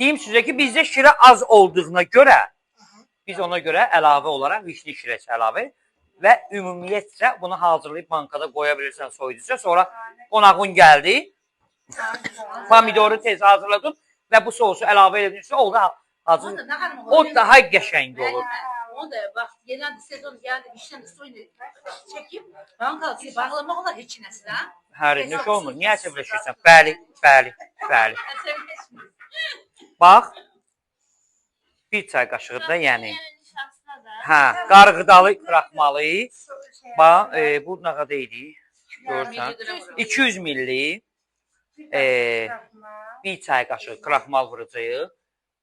Deyim sizə ki, bizdə şirə az olduğuna görə, biz ona görə əlavə olaraq vişni şirəsi əlavə və ümumiyyətcə bunu hazırlayıb bankada qoya bilirsən soyuducuya. Sonra qonağın gəldi, pomidoru tez hazırladın və bu sosu əlavə edilirsə, oldu hazır. O daha qəşəng olur. O da bax, gələn sezon gəldi, vişnəni suyunu çəkib, bankada bağlamaq olar heç nəsə, ha? Hər nə olmur. Niyə əsəbləşirsən? Bəli, bəli, bəli. Bax, bir çay qaşığı da, yəni. Hə, qarğıdalı kraxmalı. Bax, bu nə qədər idi? Görürsən? 200 milli. Bir çay qaşığı kraxmal vuracağıq.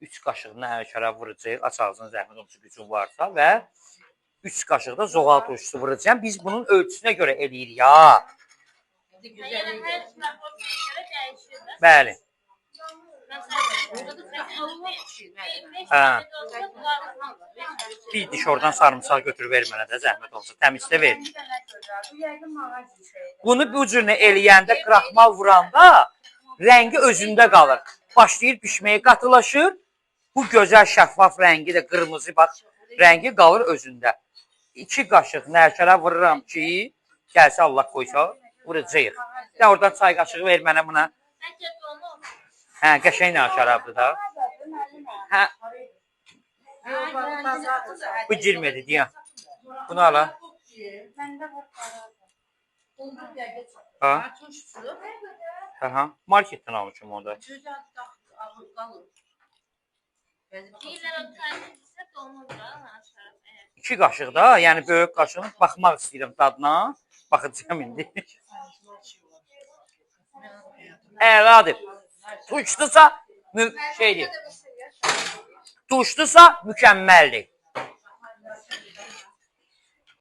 3 qaşıq nəhər şərab vuracağıq. Açarsan zəhmət olmasa gücün varsa və 3 qaşıq da zoğal turşusu vuracağım. Biz bunun ölçüsünə görə eləyirik ha. Bəli. Bir diş oradan sarımsaq götürüb ver mənə də zəhmət olsa. Təmizlə ver. Bunu bu cürünə eləyəndə, kraxmal vuranda rəngi özündə qalır. Başlayır pişməyə qatılaşır. Bu gözəl şəffaf rəngi də qırmızı bax, rəngi qalır özündə. 2 qaşıq nərşərə vururam ki, gəlsə Allah qoysa, vuracağıq. Sən oradan çay qaşığı ver mənə buna. Hə, qəşəng nərşərəbdir da. Hə. Bu girmədi, deyəm. Bunu ala. Ha? Hə, marketdən almışım orada. 2 qaşıq da, yəni böyük qaşığın baxmaq istəyirəm dadına. Baxacağım indi. Əladır. Tuşdusa, şeydir. Tuşdusa mükəmməldir.